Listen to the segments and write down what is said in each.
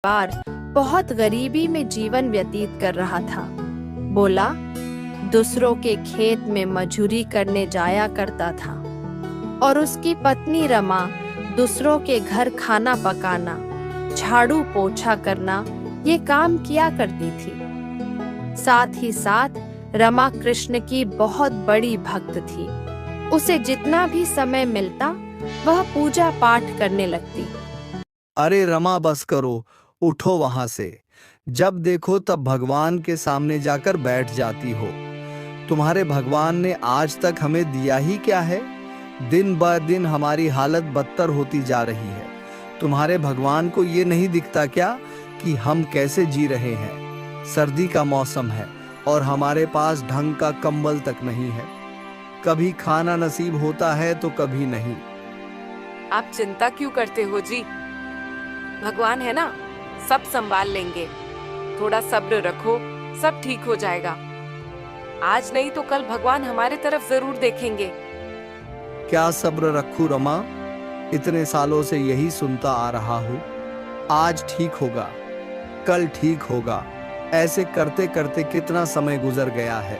परिवार बहुत गरीबी में जीवन व्यतीत कर रहा था। बोला, दूसरों के खेत में मजूरी करने जाया करता था और उसकी पत्नी रमा दूसरों के घर खाना पकाना, झाड़ू पोछा करना ये काम किया करती थी। साथ ही साथ रमा कृष्ण की बहुत बड़ी भक्त थी। उसे जितना भी समय मिलता वह पूजा पाठ करने लगती। अरे रमा, बस करो, उठो वहां से। जब देखो तब भगवान के सामने जाकर बैठ जाती हो। तुम्हारे भगवान ने आज तक हमें दिया ही क्या है? दिन ब दिन हमारी हालत बदतर होती जा रही है। तुम्हारे भगवान को ये नहीं दिखता क्या कि हम कैसे जी रहे हैं? सर्दी का मौसम है और हमारे पास ढंग का कंबल तक नहीं है। कभी खाना नसीब होता है तो कभी नहीं। आप चिंता क्यों करते हो जी? भगवान है ना, सब संभाल लेंगे। थोड़ा सब्र रखो, सब ठीक हो जाएगा। आज नहीं तो कल भगवान हमारे तरफ जरूर देखेंगे। क्या सब्र रखूं रमा? इतने सालों से यही सुनता आ रहा हूं। आज ठीक होगा, कल ठीक होगा, ऐसे करते करते कितना समय गुजर गया है।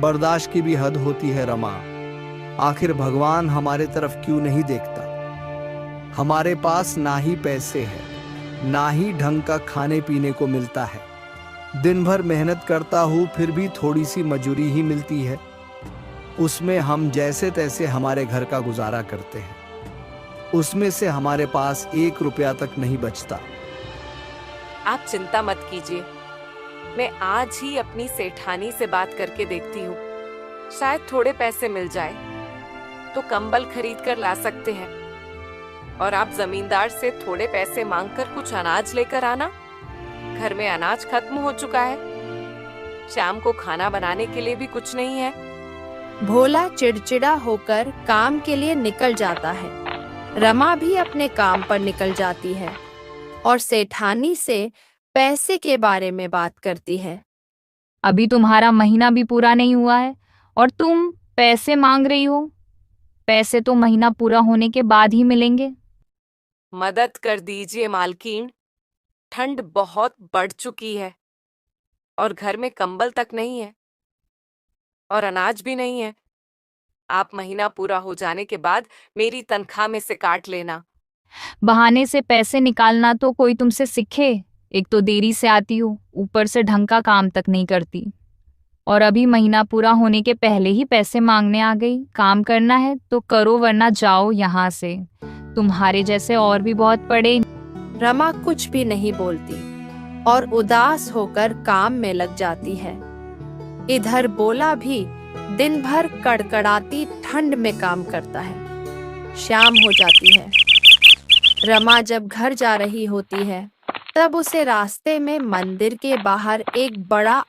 बर्दाश्त की भी हद होती है रमा। आखिर भगवान हमारे तरफ क्यों नहीं देखता? हमारे पास ना ही पैसे हैं, ना ही ढंग का खाने पीने को मिलता है। दिन भर मेहनत करता हूँ फिर भी थोड़ी सी मजूरी ही मिलती है। उसमें हम जैसे तैसे हमारे घर का गुजारा करते हैं। उसमें से हमारे पास 1 रुपया तक नहीं बचता। आप चिंता मत कीजिए, मैं आज ही अपनी सेठानी से बात करके देखती हूँ। शायद थोड़े पैसे मिल जाए तो कंबल खरीद कर ला सकते हैं। और आप जमींदार से थोड़े पैसे मांगकर कुछ अनाज लेकर आना। घर में अनाज खत्म हो चुका है। शाम को खाना बनाने के लिए भी कुछ नहीं है। भोला चिड़चिड़ा होकर काम के लिए निकल जाता है। रमा भी अपने काम पर निकल जाती है और सेठानी से पैसे के बारे में बात करती है। अभी तुम्हारा महीना भी पूरा नहीं हुआ है और तुम पैसे मांग रही हो। पैसे तो महीना पूरा होने के बाद ही मिलेंगे। मदद कर दीजिए मालकिन, ठंड बहुत बढ़ चुकी है और घर में कंबल तक नहीं है और अनाज भी नहीं है। आप महीना पूरा हो जाने के बाद मेरी तनख्वाह में से काट लेना। बहाने से पैसे निकालना तो कोई तुमसे सीखे। एक तो देरी से आती हो, ऊपर से ढंग का काम तक नहीं करती और अभी महीना पूरा होने के पहले ही पैसे मांगने आ गई। काम करना है तो करो, वरना जाओ यहाँ से। तुम्हारे जैसे और भी बहुत पड़े। रमा कुछ भी नहीं बोलती और उदास होकर काम में लग जाती है। इधर बोला भी दिन भर कड़कड़ाती ठंड में काम करता है। शाम हो जाती है। रमा जब घर जा रही होती है तब उसे रास्ते में मंदिर के बाहर एक बड़ा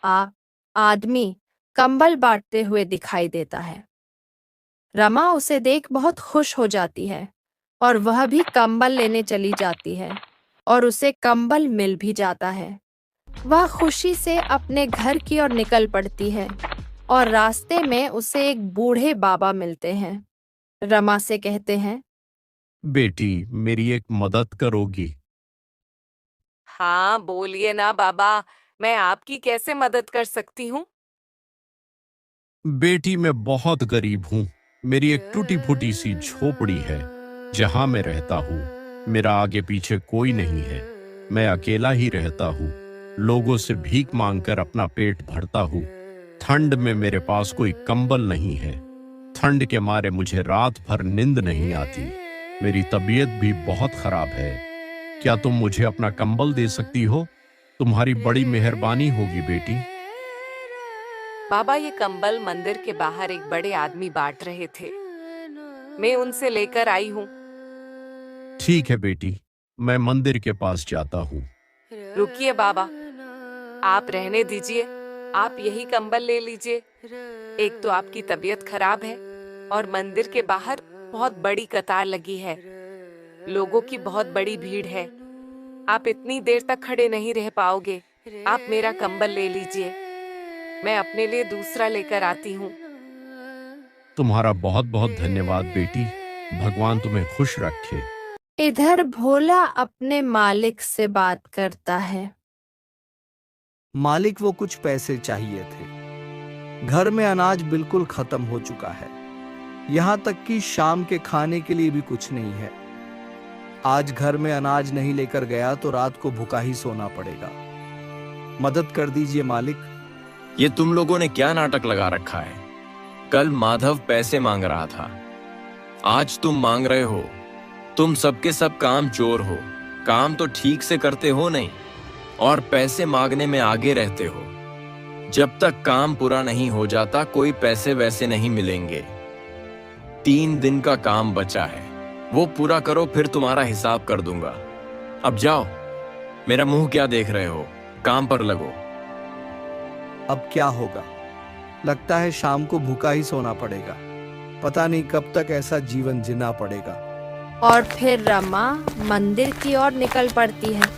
आदमी कंबल बांटते हुए दिखाई देता है। रमा उसे देख बहुत खुश हो जाती है और वह भी कंबल लेने चली जाती है और उसे कंबल मिल भी जाता है। वह खुशी से अपने घर की ओर निकल पड़ती है और रास्ते में उसे एक बूढ़े बाबा मिलते हैं। रमा से कहते हैं, बेटी, मेरी एक मदद करोगी? हाँ बोलिए ना बाबा, मैं आपकी कैसे मदद कर सकती हूँ? बेटी, मैं बहुत गरीब हूँ। मेरी एक टूटी फूटी सी झोपड़ी है जहां मैं रहता हूँ। मेरा आगे पीछे कोई नहीं है। मैं अकेला ही रहता हूँ। लोगों से भीख मांगकर अपना पेट भरता हूँ। ठंड में मेरे पास कोई कंबल नहीं है। ठंड के मारे मुझे रात भर नींद नहीं आती। मेरी तबीयत भी बहुत खराब है। क्या तुम मुझे अपना कंबल दे सकती हो? तुम्हारी बड़ी मेहरबानी होगी बेटी। बाबा, ये कंबल मंदिर के बाहर एक बड़े आदमी बांट रहे थे। मैं उनसे लेकर आई हूँ। ठीक है बेटी, मैं मंदिर के पास जाता हूँ। रुकिए बाबा, आप रहने दीजिए। आप यही कंबल ले लीजिए। एक तो आपकी तबीयत खराब है और मंदिर के बाहर बहुत बड़ी कतार लगी है। लोगों की बहुत बड़ी भीड़ है। आप इतनी देर तक खड़े नहीं रह पाओगे। आप मेरा कंबल ले लीजिए, मैं अपने लिए दूसरा लेकर आती हूँ। तुम्हारा बहुत बहुत धन्यवाद बेटी। भगवान तुम्हें खुश रखे। इधर भोला अपने मालिक से बात करता है। मालिक, वो कुछ पैसे चाहिए थे। घर में अनाज बिल्कुल खत्म हो चुका है। यहाँ तक कि शाम के खाने के लिए भी कुछ नहीं है। आज घर में अनाज नहीं लेकर गया तो रात को भूखा ही सोना पड़ेगा। मदद कर दीजिए मालिक। ये तुम लोगों ने क्या नाटक लगा रखा है? कल माधव पैसे मांग रहा था, आज तुम मांग रहे हो। तुम सबके सब काम चोर हो, काम तो ठीक से करते हो नहीं और पैसे मांगने में आगे रहते हो। जब तक काम पूरा नहीं हो जाता कोई पैसे वैसे नहीं मिलेंगे। 3 दिन का काम बचा है, वो पूरा करो, फिर तुम्हारा हिसाब कर दूंगा। अब जाओ, मेरा मुंह क्या देख रहे हो, काम पर लगो। अब क्या होगा? लगता है शाम को भूखा ही सोना पड़ेगा। पता नहीं कब तक ऐसा जीवन जीना पड़ेगा। और फिर रमा मंदिर की ओर निकल पड़ती है,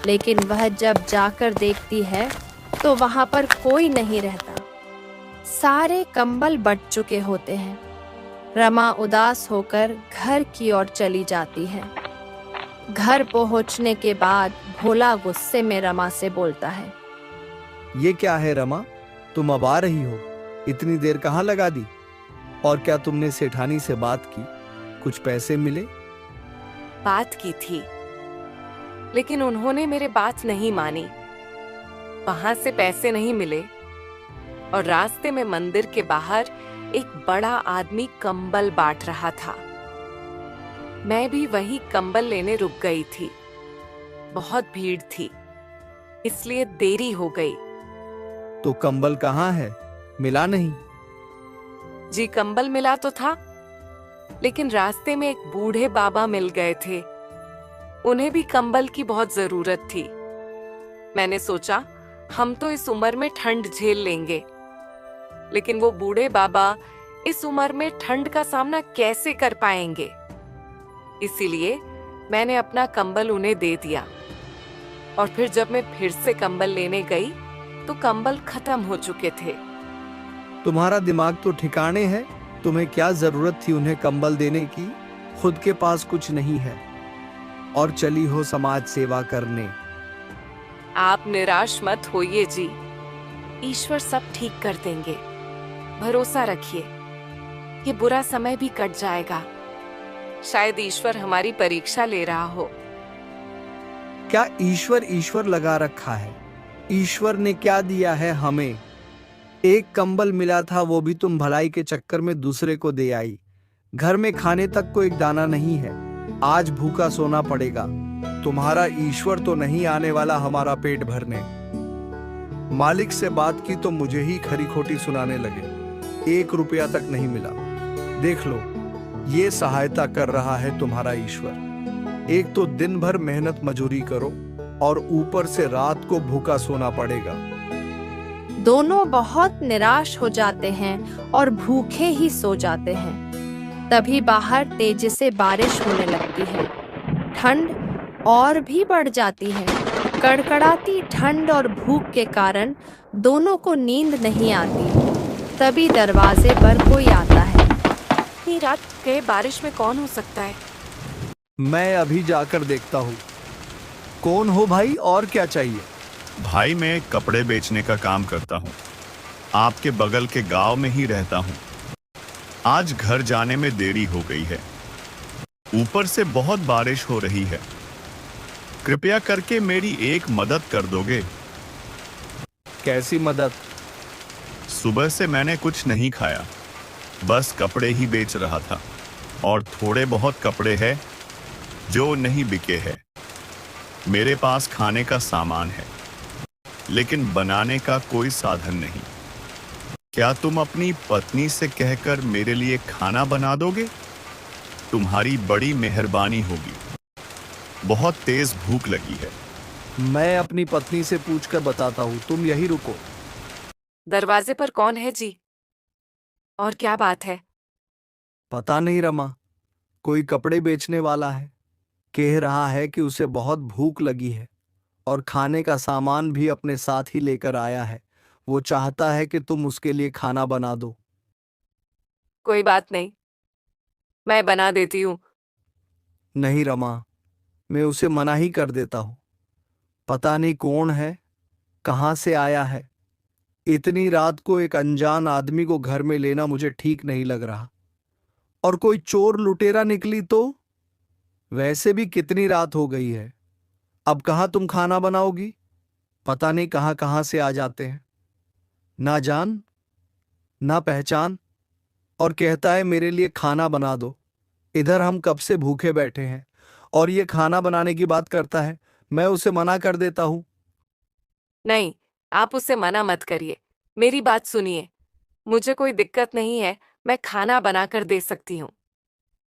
लेकिन वह जब जाकर देखती है तो वहां पर कोई नहीं रहता। सारे कंबल बट चुके होते हैं। रमा उदास होकर घर की ओर चली जाती है। घर पहुंचने के बाद भोला गुस्से में रमा से बोलता है। ये क्या है रमा, तुम अब आ रही हो? इतनी देर कहाँ लगा दी? और क्या तुमने सेठानी से बात की? कुछ पैसे मिले? बात की थी, लेकिन उन्होंने मेरे बात नहीं मानी। वहां से पैसे नहीं मिले और रास्ते में मंदिर के बाहर एक बड़ा आदमी कंबल बांट रहा था। मैं भी वही कंबल लेने रुक गई थी। बहुत भीड़ थी, इसलिए देरी हो गई। तो कंबल कहाँ है? मिला नहीं? जी, कंबल मिला तो था, लेकिन रास्ते में एक बूढ़े बाबा मिल गए थे। उन्हें भी कंबल की बहुत जरूरत थी। मैंने सोचा हम तो इस उम्र में ठंड झेल लेंगे, लेकिन वो बूढ़े बाबा इस उम्र में ठंड का सामना कैसे कर पाएंगे। इसीलिए मैंने अपना कंबल उन्हें दे दिया। और फिर जब मैं फिर से कंबल लेने गई तो कंबल खत्म हो चुके थे। तुम्हारा दिमाग तो ठिकाने है। तुम्हें क्या जरूरत थी उन्हें कंबल देने की? खुद के पास कुछ नहीं है और चली हो समाज सेवा करने। आप निराश मत होइए जी, ईश्वर सब ठीक कर देंगे। भरोसा रखिए, ये बुरा समय भी कट जाएगा। शायद ईश्वर हमारी परीक्षा ले रहा हो। क्या ईश्वर ईश्वर लगा रखा है? ईश्वर ने क्या दिया है हमें? एक कंबल मिला था, वो भी तुम भलाई के चक्कर में दूसरे को दे आई। घर में खाने तक को एक दाना नहीं है। आज भूखा सोना पड़ेगा। तुम्हारा ईश्वर तो नहीं आने वाला हमारा पेट भरने। मालिक से बात की तो मुझे ही खरी खोटी सुनाने लगे। 1 रुपया तक नहीं मिला। देख लो, ये सहायता कर रहा है तुम्हारा ईश्वर। एक तो दिन भर मेहनत मजूरी करो और ऊपर से रात को भूखा सोना पड़ेगा। दोनों बहुत निराश हो जाते हैं और भूखे ही सो जाते हैं। तभी बाहर तेजी से बारिश होने लगती है। ठंड और भी बढ़ जाती है। कड़कड़ाती ठंड और भूख के कारण दोनों को नींद नहीं आती। तभी दरवाजे पर कोई आता है। इतनी रात गए बारिश में कौन हो सकता है? मैं अभी जाकर देखता हूँ। कौन हो भाई, और क्या चाहिए? भाई, मैं कपड़े बेचने का काम करता हूँ। आपके बगल के गांव में ही रहता हूँ। आज घर जाने में देरी हो गई है। ऊपर से बहुत बारिश हो रही है। कृपया करके मेरी एक मदद कर दोगे? कैसी मदद? सुबह से मैंने कुछ नहीं खाया, बस कपड़े ही बेच रहा था और थोड़े बहुत कपड़े हैं जो नहीं बिके हैं। मेरे पास खाने का सामान है, लेकिन बनाने का कोई साधन नहीं। क्या तुम अपनी पत्नी से कहकर मेरे लिए खाना बना दोगे? तुम्हारी बड़ी मेहरबानी होगी। बहुत तेज भूख लगी है। मैं अपनी पत्नी से पूछकर बताता हूँ, तुम यही रुको। दरवाजे पर कौन है जी? और क्या बात है? पता नहीं रमा, कोई कपड़े बेचने वाला है। कह रहा है कि उसे बहुत भूख लगी है और खाने का सामान भी अपने साथ ही लेकर आया है। वो चाहता है कि तुम उसके लिए खाना बना दो। कोई बात नहीं, मैं बना देती हूँ। नहीं रमा, मैं उसे मना ही कर देता हूं। पता नहीं कौन है, कहां से आया है। इतनी रात को एक अनजान आदमी को घर में लेना मुझे ठीक नहीं लग रहा। और कोई चोर लुटेरा निकली तो? वैसे भी कितनी रात हो गई है। अब कहाँ तुम खाना बनाओगी? पता नहीं कहां कहां से आ जाते हैं, ना जान ना पहचान, और कहता है मेरे लिए खाना बना दो। इधर हम कब से भूखे बैठे हैं और ये खाना बनाने की बात करता है। मैं उसे मना कर देता हूं। नहीं, आप उसे मना मत करिए। मेरी बात सुनिए। मुझे कोई दिक्कत नहीं है, मैं खाना बनाकर दे सकती हूँ।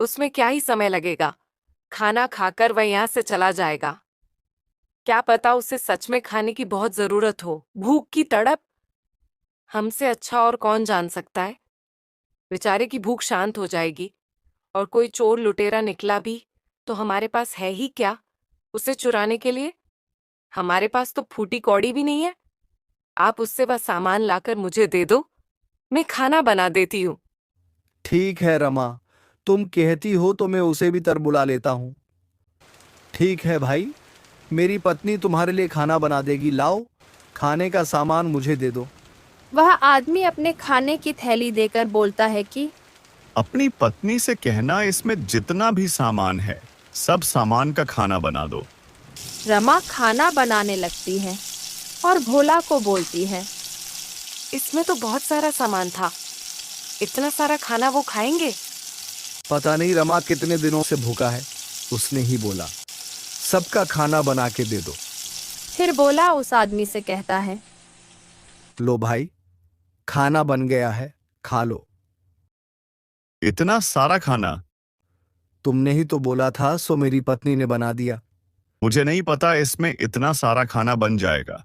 उसमें क्या ही समय लगेगा। खाना खाकर वह यहाँ से चला जाएगा। क्या पता उसे सच में खाने की बहुत जरूरत हो, भूख की तड़प। हमसे अच्छा और कौन जान सकता है। बेचारे की भूख शांत हो जाएगी। और कोई चोर लुटेरा निकला भी तो हमारे पास है ही क्या उसे चुराने के लिए। हमारे पास तो फूटी कौड़ी भी नहीं है। आप उससे वह सामान लाकर मुझे दे दो, मैं खाना बना देती हूँ। ठीक है रमा, तुम कहती हो तो मैं उसे भी तर बुला लेता हूं। ठीक है भाई, मेरी पत्नी तुम्हारे लिए खाना बना देगी। लाओ, खाने का सामान मुझे दे दो। वह आदमी अपने खाने की थैली देकर बोलता है कि अपनी पत्नी से कहना इसमें जितना भी सामान है सब सामान का खाना बना दो। रमा खाना बनाने लगती है और भोला को बोलती है, इसमें तो बहुत सारा सामान था। इतना सारा खाना वो खाएंगे? पता नहीं रमा कितने दिनों से भूखा है। उसने ही बोला, सबका खाना बना के दे दो। फिर भोला उस आदमी से कहता है, लो भाई, खाना बन गया है, खा लो। इतना सारा खाना? तुमने ही तो बोला था, सो मेरी पत्नी ने बना दिया। मुझे नहीं पता इसमें इतना सारा खाना बन जाएगा।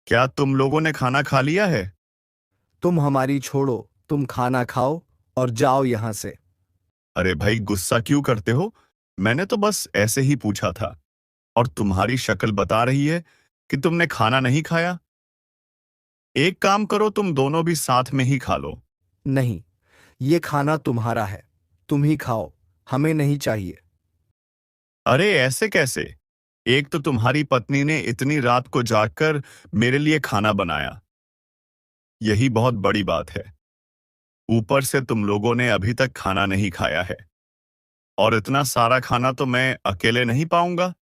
क्या तुम लोगों ने खाना खा लिया है? तुम हमारी छोड़ो, तुम खाना खाओ और जाओ यहां से। अरे भाई, गुस्सा क्यों करते हो? मैंने तो बस ऐसे ही पूछा था। और तुम्हारी शक्ल बता रही है कि तुमने खाना नहीं खाया। एक काम करो, तुम दोनों भी साथ में ही खा लो। नहीं, ये खाना तुम्हारा है, तुम ही खाओ, हमें नहीं चाहिए। अरे ऐसे कैसे? एक तो तुम्हारी पत्नी ने इतनी रात को जागकर मेरे लिए खाना बनाया, यही बहुत बड़ी बात है। ऊपर से तुम लोगों ने अभी तक खाना नहीं खाया है। और इतना सारा खाना तो मैं अकेले नहीं पाऊंगा।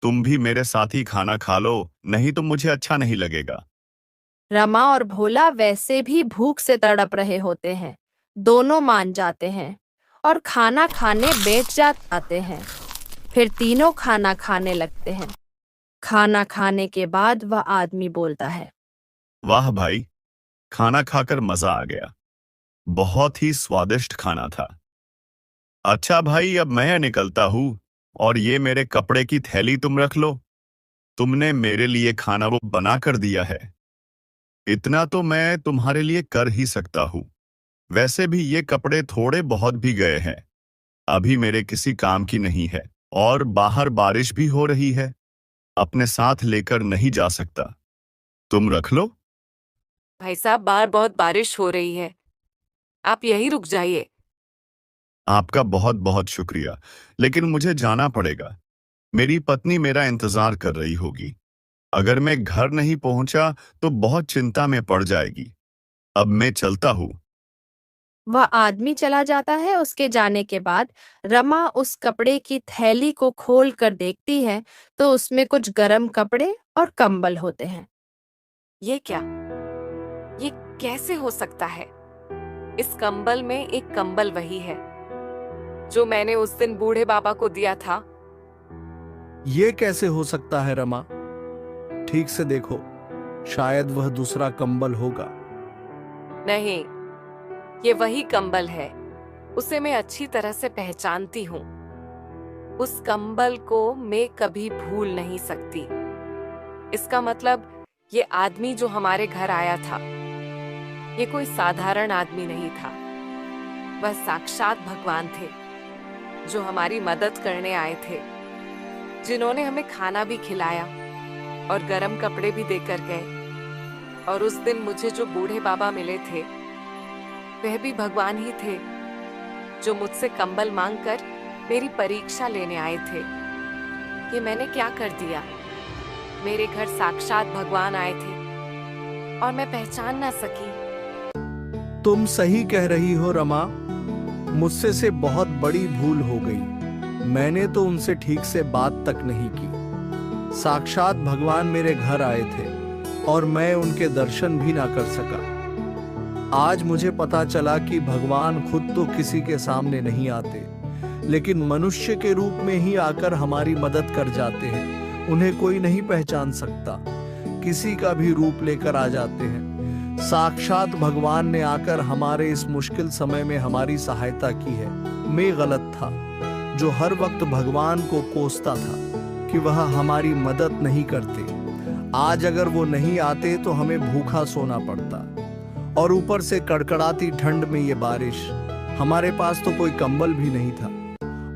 तुम भी मेरे साथ ही खाना खा लो, नहीं तो मुझे अच्छा नहीं लगेगा। रमा और भोला वैसे भी भूख से तड़प रहे होते हैं। दोनों मान जाते हैं और खाना खाने बैठ जाते हैं। फिर तीनों खाना खाने लगते हैं। खाना खाने के बाद वह आदमी बोलता है, वाह भाई, खाना खाकर मजा आ गया। बहुत ही स्वादिष्ट खाना था। अच्छा भाई, अब मैं निकलता हूँ और ये मेरे कपड़े की थैली तुम रख लो। तुमने मेरे लिए खाना वो बना कर दिया है, इतना तो मैं तुम्हारे लिए कर ही सकता हूँ। वैसे भी ये कपड़े थोड़े बहुत भी गए हैं, अभी मेरे किसी काम की नहीं है। और बाहर बारिश भी हो रही है, अपने साथ लेकर नहीं जा सकता। तुम रख लो। भाई साहब, बाहर बहुत बारिश हो रही है, आप यहीं रुक जाइए। आपका बहुत बहुत शुक्रिया, लेकिन मुझे जाना पड़ेगा। मेरी पत्नी मेरा इंतजार कर रही होगी। अगर मैं घर नहीं पहुंचा तो बहुत चिंता में पड़ जाएगी। अब मैं चलता हूँ। वह आदमी चला जाता है। उसके जाने के बाद रमा उस कपड़े की थैली को खोल कर देखती है तो उसमें कुछ गर्म कपड़े और कंबल होते हैं। ये क्या? ये कैसे हो सकता है? इस कंबल में एक कंबल वही है जो मैंने उस दिन बूढ़े बाबा को दिया था। ये कैसे हो सकता है रमा? ठीक से देखो, शायद वह दूसरा कंबल होगा। नहीं, ये वही कंबल है। उसे मैं अच्छी तरह से पहचानती हूँ। उस कंबल को मैं कभी भूल नहीं सकती। इसका मतलब ये आदमी जो हमारे घर आया था, ये कोई साधारण आदमी नहीं था। वह साक्षात भगवान थे जो हमारी मदद करने आए थे, जिन्होंने हमें खाना भी खिलाया और गर्म कपड़े भी देकर गए। और उस दिन मुझे जो बूढ़े बाबा मिले थे, वह भी भगवान ही थे जो मुझसे कंबल मांगकर मेरी परीक्षा लेने आए थे। ये मैंने क्या कर दिया? मेरे घर साक्षात भगवान आए थे और मैं पहचान ना सकी। तुम सही कह रही हो रमा, मुझसे से बहुत बड़ी भूल हो गई। मैंने तो उनसे ठीक से बात तक नहीं की। साक्षात भगवान मेरे घर आए थे और मैं उनके दर्शन भी ना कर सका। आज मुझे पता चला कि भगवान खुद तो किसी के सामने नहीं आते, लेकिन मनुष्य के रूप में ही आकर हमारी मदद कर जाते हैं। उन्हें कोई नहीं पहचान सकता, किसी का भी रूप लेकर आ जाते हैं। साक्षात भगवान ने आकर हमारे इस मुश्किल समय में हमारी सहायता की है। मैं गलत था जो हर वक्त भगवान को कोसता था कि वह हमारी मदद नहीं करते। आज अगर वो नहीं आते तो हमें भूखा सोना पड़ता, और ऊपर से कड़कड़ाती ठंड में ये बारिश। हमारे पास तो कोई कंबल भी नहीं था,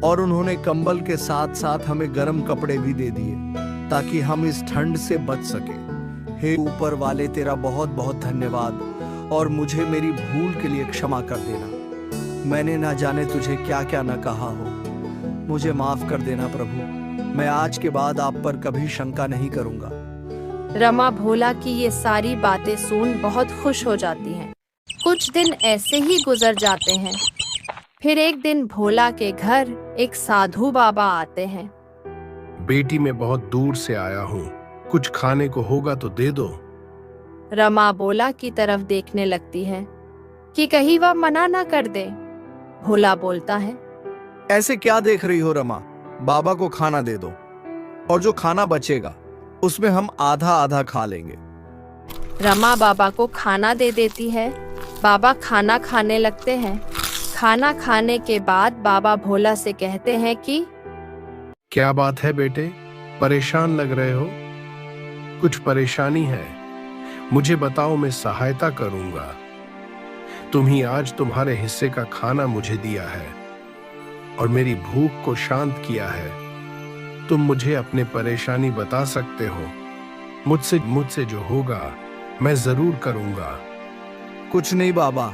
और उन्होंने कंबल के साथ साथ हमें गर्म कपड़े भी दे दिए ताकि हम इस ठंड से बच सके। हे ऊपर वाले, तेरा बहुत बहुत धन्यवाद, और मुझे मेरी भूल के लिए क्षमा कर देना। मैंने ना जाने तुझे क्या क्या न कहा हो। मुझे माफ कर देना प्रभु। मैं आज के बाद आप पर कभी शंका नहीं करूंगा। रमा भोला की ये सारी बातें सुन बहुत खुश हो जाती हैं। कुछ दिन ऐसे ही गुजर जाते हैं। फिर एक दिन भोला के घर एक साधु बाबा आते हैं। बेटी, मैं बहुत दूर से आया हूँ, कुछ खाने को होगा तो दे दो। रमा भोला की तरफ देखने लगती है कि कहीं वह मना ना कर दे। भोला बोलता है, ऐसे क्या देख रही हो रमा? बाबा को खाना दे दो, और जो खाना बचेगा उसमें हम आधा आधा खा लेंगे। रमा बाबा को खाना दे देती है। बाबा खाना खाने लगते हैं। खाना खाने के बाद बाबा भोला से कहते हैं कि क्या बात है बेटे, परेशान लग रहे हो? कुछ परेशानी है? मुझे बताओ, मैं सहायता करूंगा। तुम ही आज तुम्हारे हिस्से का खाना मुझे दिया है और मेरी भूख को शांत किया है। तुम मुझे अपने परेशानी बता सकते हो। मुझसे जो होगा मैं जरूर करूंगा। कुछ नहीं बाबा,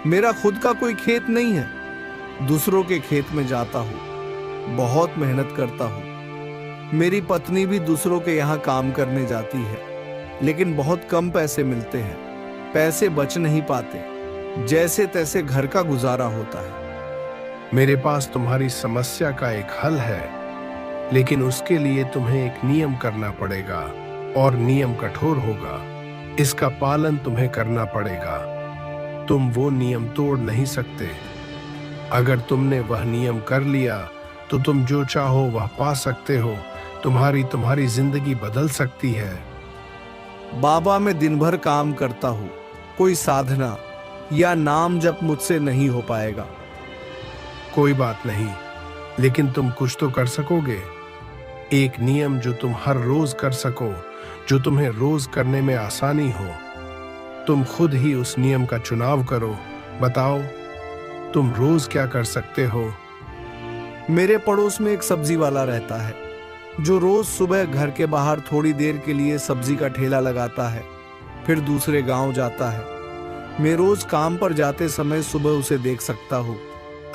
मेरा खुद का कोई खेत नहीं है। दूसरों के खेत में जाता हूँ, बहुत मेहनत करता हूँ। मेरी पत्नी भी दूसरों के यहाँ काम करने जाती है, लेकिन बहुत कम पैसे मिलते हैं। पैसे बच नहीं पाते, जैसे तैसे घर का गुजारा होता है। मेरे पास तुम्हारी समस्या का एक हल है, लेकिन उसके लिए तुम्हें एक नियम करना पड़ेगा, और नियम कठोर होगा। इसका पालन तुम्हें करना पड़ेगा। तुम वो नियम तोड़ नहीं सकते। अगर तुमने वह नियम कर लिया तो तुम जो चाहो वह पा सकते हो। तुम्हारी जिंदगी बदल सकती है। बाबा, मैं दिन भर काम करता हूँ, कोई साधना या नाम जप मुझसे नहीं हो पाएगा। कोई बात नहीं, लेकिन तुम कुछ तो कर सकोगे। एक नियम जो तुम हर रोज कर सको, जो तुम्हें रोज करने में आसानी हो। तुम खुद ही उस नियम का चुनाव करो। बताओ, तुम रोज क्या कर सकते हो? मेरे पड़ोस में एक सब्जी वाला रहता है, जो रोज सुबह घर के बाहर थोड़ी देर के लिए सब्जी का ठेला लगाता है, फिर दूसरे गांव जाता है। मैं रोज काम पर जाते समय सुबह उसे देख सकता हूँ।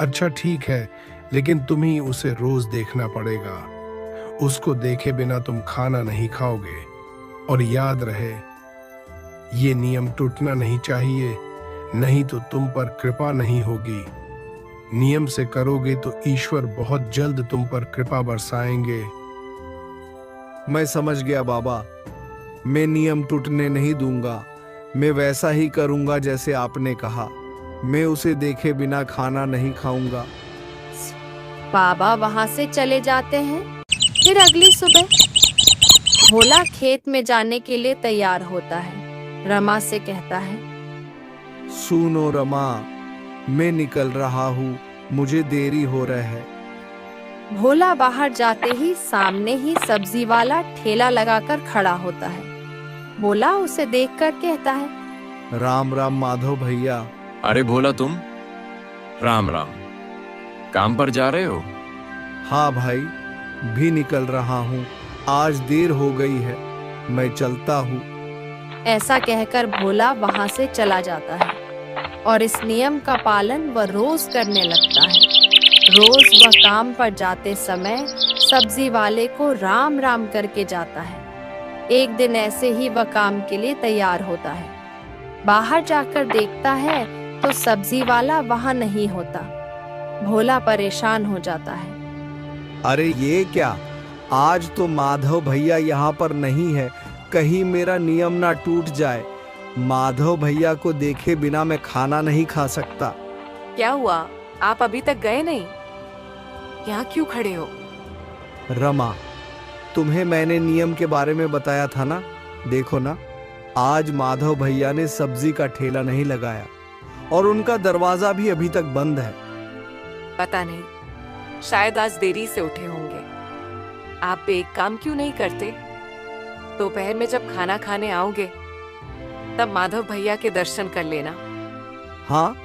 अच्छा ठीक है, लेकिन तुम्हें ही उसे रोज देखना पड़ेगा। उसको देखे बिना तुम खाना नहीं खाओगे। और याद रहे, ये नियम टूटना नहीं चाहिए, नहीं तो तुम पर कृपा नहीं होगी। नियम से करोगे तो ईश्वर बहुत जल्द तुम पर कृपा बरसाएंगे। मैं समझ गया बाबा, मैं नियम टूटने नहीं दूंगा। मैं वैसा ही करूंगा जैसे आपने कहा। मैं उसे देखे बिना खाना नहीं खाऊंगा। बाबा वहां से चले जाते हैं। फिर अगली सुबह भोला खेत में जाने के लिए तैयार होता है। रमा से कहता है, सुनो रमा, मैं निकल रहा हूँ, मुझे देरी हो रहा है। भोला बाहर जाते ही सामने ही सब्जी वाला ठेला लगाकर खड़ा होता है। भोला उसे देखकर कहता है, राम राम माधव भैया। अरे भोला, तुम? राम राम। काम पर जा रहे हो? हाँ भाई, भी निकल रहा हूँ। आज देर हो गई है, मैं चलता हूँ। ऐसा कहकर भोला वहां से चला जाता है और इस नियम का पालन वह रोज करने लगता है। रोज वह काम पर जाते समय सब्जी वाले को राम राम करके जाता है। एक दिन ऐसे ही वह काम के लिए तैयार होता है। बाहर जाकर देखता है तो सब्जी वाला वहां नहीं होता। भोला परेशान हो जाता है। अरे ये क्या, आज तो माधव भैया यहाँ पर नहीं है, कहीं मेरा नियम ना टूट जाए। माधव भैया को देखे बिना मैं खाना नहीं खा सकता। क्या हुआ, आप अभी तक गए नहीं? यहाँ क्यों खड़े हो? रमा, तुम्हें मैंने नियम के बारे में बताया था ना। देखो ना, आज माधव भैया ने सब्जी का ठेला नहीं लगाया और उनका दरवाजा भी अभी तक बंद है। पता नहीं, शायद आज देरी से उठे होंगे। आप एक काम क्यों नहीं करते? दोपहर में जब खाना खाने आओगे तब माधव भैया के दर्शन कर लेना। हाँ,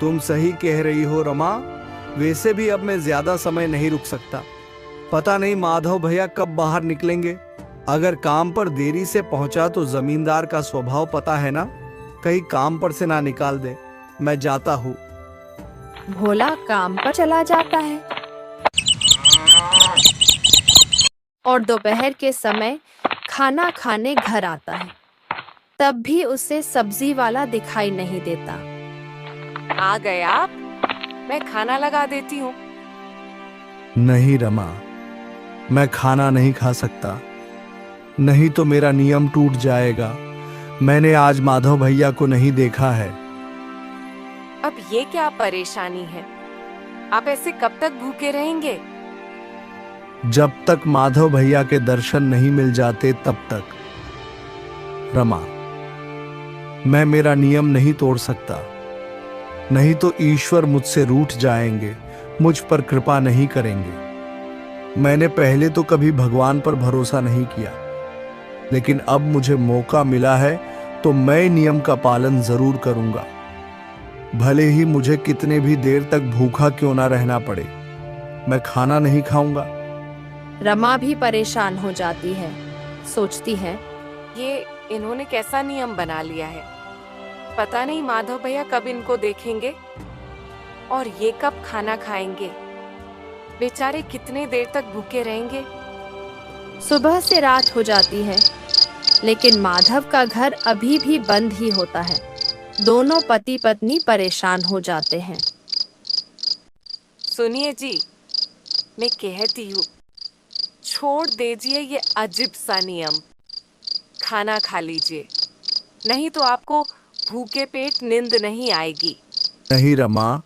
तुम सही कह रही हो रमा। वैसे भी अब मैं ज्यादा समय नहीं रुक सकता। पता नहीं माधव भैया कब बाहर निकलेंगे। अगर काम पर देरी से पहुंचा तो जमींदार का स्वभाव पता है ना, कहीं काम पर से ना निकाल दे। मैं जाता हूँ। भोला काम पर चला जाता है और दोपहर के समय खाना खाने घर आता है। तब भी उसे सब्जी वाला दिखाई नहीं देता। आ गए आप? मैं खाना लगा देती हूँ। नहीं रमा, मैं खाना नहीं खा सकता, नहीं तो मेरा नियम टूट जाएगा। मैंने आज माधव भैया को नहीं देखा है। अब ये क्या परेशानी है? आप ऐसे कब तक भूखे रहेंगे? जब तक माधव भैया के दर्शन नहीं मिल जाते तब तक। रमा, मैं मेरा नियम नहीं तोड़ सकता, नहीं तो ईश्वर मुझसे रूठ जाएंगे, मुझ पर कृपा नहीं करेंगे। मैंने पहले तो कभी भगवान पर भरोसा नहीं किया, लेकिन अब मुझे मौका मिला है तो मैं नियम का पालन जरूर करूंगा, भले ही मुझे कितने भी देर तक भूखा क्यों ना रहना पड़े। मैं खाना नहीं खाऊंगा। रमा भी परेशान हो जाती है। सोचती है, ये इन्होंने कैसा नियम बना लिया है? पता नहीं माधव भैया कब इनको देखेंगे और ये कब खाना खाएंगे। बेचारे कितने देर तक भूखे रहेंगे। सुबह से रात हो जाती है, लेकिन माधव का घर अभी भी बंद ही होता है। दोनों पति पत्नी परेशान हो जाते हैं। सुनिए जी, मैं कहती हूँ, छोड़ दीजिए ये अजीब सा नियम। खाना खा लीजिए, नहीं तो आपको भूखे पेट नींद नहीं आएगी। नहीं रमा,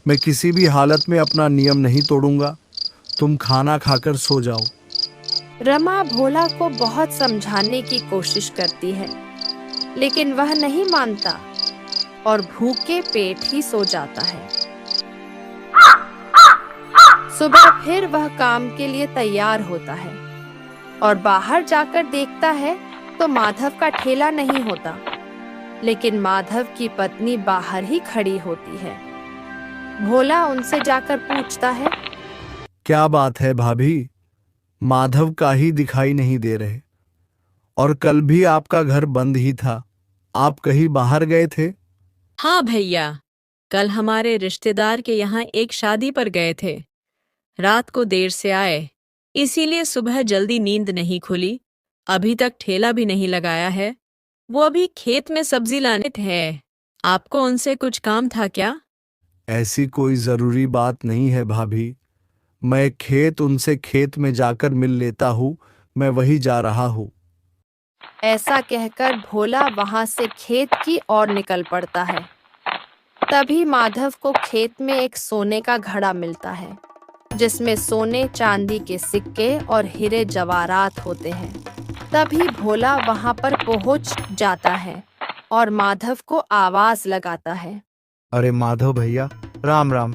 मैं किसी भी हालत में अपना नियम नहीं तोड़ूंगा। तुम खाना खाकर सो जाओ। रमा भोला को बहुत समझाने की कोशिश करती है, लेकिन वह नहीं मानता और भूखे पेट ही सो जाता है। सुबह फिर वह काम के लिए तैयार होता है और बाहर जाकर देखता है तो माधव का ठेला नहीं होता, लेकिन माधव की पत्नी बाहर ही खड़ी होती है। भोला उनसे जाकर पूछता है, क्या बात है भाभी, माधव का ही दिखाई नहीं दे रहे, और कल भी आपका घर बंद ही था। आप कहीं बाहर गए थे? हाँ भैया, कल हमारे रिश्तेदार के यहाँ एक शादी पर गए थे। रात को देर से आए, इसीलिए सुबह जल्दी नींद नहीं खुली। अभी तक ठेला भी नहीं लगाया है। वो अभी खेत में सब्जी लाने थे। आपको उनसे कुछ काम था क्या? ऐसी कोई जरूरी बात नहीं है भाभी। मैं उनसे खेत में जाकर मिल लेता हूँ। मैं वही जा रहा हूँ। ऐसा कहकर भोला वहां से खेत की ओर निकल पड़ता है। तभी माधव को खेत में एक सोने का घड़ा मिलता है, जिसमें सोने चांदी के सिक्के और हीरे जवाहरात होते हैं। तभी भोला वहां पर पहुंच जाता है और माधव को आवाज लगाता है। अरे माधव भैया, राम राम।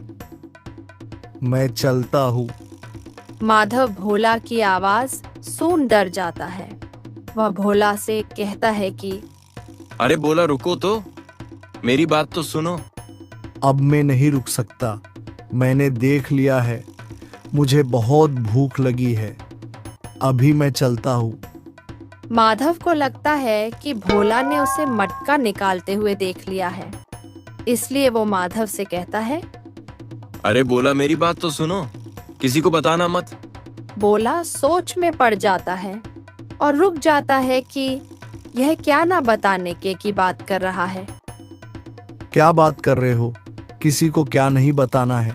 मैं चलता हूँ। माधव भोला की आवाज सुन डर जाता है। वह भोला से कहता है कि अरे बोला, रुको तो, मेरी बात तो सुनो। अब मैं नहीं रुक सकता। मैंने देख लिया है, मुझे बहुत भूख लगी है। अभी मैं चलता हूँ। माधव को लगता है कि भोला ने उसे मटका निकालते हुए देख लिया है, इसलिए वो माधव से कहता है, अरे बोला, मेरी बात तो सुनो, किसी को बताना मत। बोला सोच में पड़ जाता है और रुक जाता है कि यह क्या ना बताने के की बात कर रहा है। क्या बात कर रहे हो? किसी को क्या नहीं बताना है?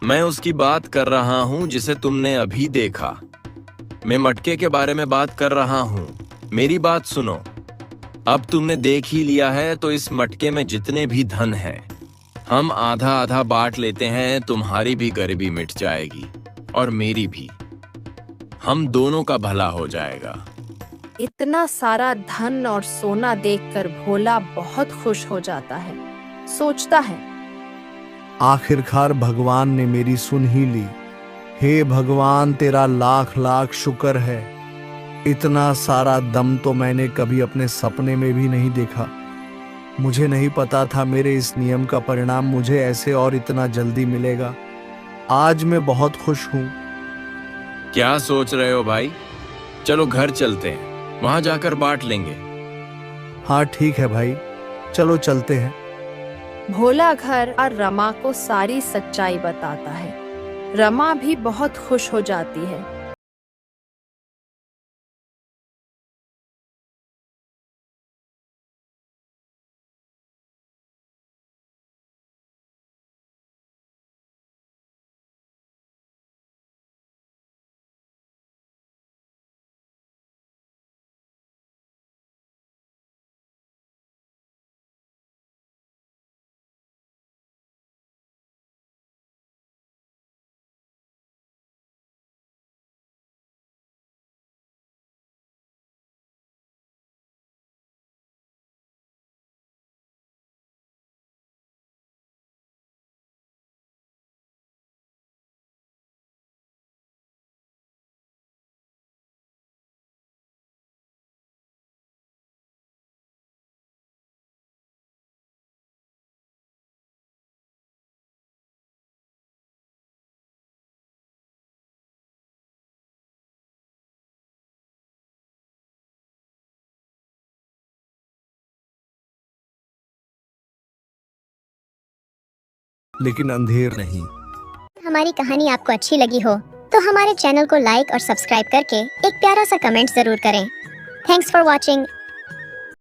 मैं उसकी बात कर रहा हूँ जिसे तुमने अभी देखा। मैं मटके के बारे में बात कर रहा हूँ। मेरी बात सुनो, अब तुमने देख ही लिया है तो इस मटके में जितने भी धन है हम आधा आधा बांट लेते हैं। तुम्हारी भी गरीबी मिट जाएगी और मेरी भी। हम दोनों का भला हो जाएगा। इतना सारा धन और सोना देखकर भोला बहुत खुश हो जाता है। सोचता है, आखिरकार भगवान ने मेरी सुन ही ली। हे भगवान, तेरा लाख लाख शुक्र है। इतना सारा दम तो मैंने कभी अपने सपने में भी नहीं देखा। मुझे नहीं पता था मेरे इस नियम का परिणाम मुझे ऐसे और इतना जल्दी मिलेगा। आज मैं बहुत खुश हूँ। क्या सोच रहे हो भाई? चलो घर चलते हैं, वहां जाकर बांट लेंगे। हाँ ठीक है भाई, चलो चलते हैं। भोला घर और रमा को सारी सच्चाई बताता है। रमा भी बहुत खुश हो जाती है। लेकिन अंधेर नहीं। हमारी कहानी आपको अच्छी लगी हो तो हमारे चैनल को लाइक और सब्सक्राइब करके एक प्यारा सा कमेंट जरूर करें। Thanks for watching.